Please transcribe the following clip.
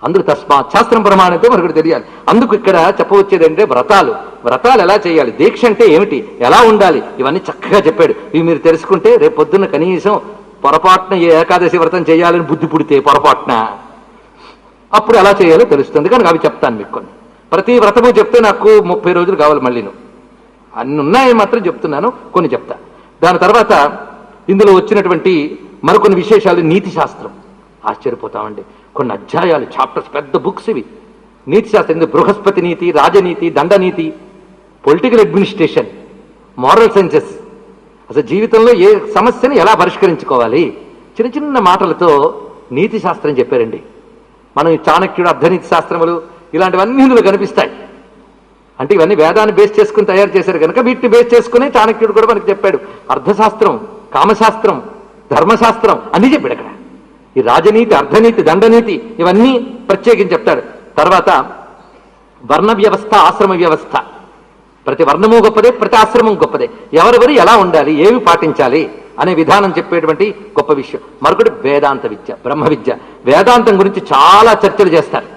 అందుకు తస్మాత్ శాస్త్రం ప్రమాణంతో మనకు తెలియాలి. అందుకు ఇక్కడ చెప్పవచ్చేది అంటే వ్రతాలు ఎలా చేయాలి, దీక్ష అంటే ఏమిటి, ఎలా ఉండాలి, ఇవన్నీ చక్కగా చెప్పాడు. ఇవి మీరు తెలుసుకుంటే రేపు పొద్దున్న కనీసం పొరపాటున ఏకాదశి వ్రతం చేయాలని బుద్ధి పుడితే పొరపాటున అప్పుడు ఎలా చేయాలో తెలుస్తుంది. కనుక అవి చెప్తాను మీకు కొన్ని. ప్రతి వ్రతము చెప్తే నాకు 30 రోజులు కావాలి. మళ్ళీ అన్ని ఉన్నాయి మాత్రం చెప్తున్నాను, కొన్ని చెప్తా. దాని తర్వాత ఇందులో వచ్చినటువంటి మరికొన్ని విశేషాలు. నీతి శాస్త్రం ఆశ్చర్యపోతామండి. కొన్ని అధ్యాయాలు, చాప్టర్స్, పెద్ద బుక్స్ ఇవి. నీతి శాస్త్రం, బృహస్పతి నీతి, రాజనీతి, దండనీతి, పొలిటికల్ అడ్మినిస్ట్రేషన్, మారల్ సైన్సెస్, అసలు జీవితంలో ఏ సమస్యని ఎలా పరిష్కరించుకోవాలి, చిన్న చిన్న మాటలతో నీతి శాస్త్రం చెప్పారండి. మనం ఈ చాణక్యుడు అర్ధనీతి శాస్త్రములు ఇలాంటివన్నీ ఇందులో కనిపిస్తాయి. అంటే ఇవన్నీ వేదాన్ని బేస్ చేసుకుని తయారు చేశారు కనుక వీటిని బేస్ చేసుకుని చాణక్యుడు కూడా మనకి చెప్పాడు. అర్థశాస్త్రం, కామశాస్త్రం, ధర్మశాస్త్రం అన్నీ చెప్పాడు అక్కడ. ఈ రాజనీతి, అర్ధనీతి, దండనీతి ఇవన్నీ ప్రత్యేకించి చెప్తాడు. తర్వాత వర్ణ వ్యవస్థ, ఆశ్రమ వ్యవస్థ. ప్రతి వర్ణము గొప్పదే, ప్రతి ఆశ్రమం గొప్పదే. ఎవరెవరు ఎలా ఉండాలి, ఏవి పాటించాలి అనే విధానం చెప్పేటువంటి గొప్ప విషయం. మరొకటి వేదాంత విద్య, బ్రహ్మ విద్య. వేదాంతం గురించి చాలా చర్చలు చేస్తారు.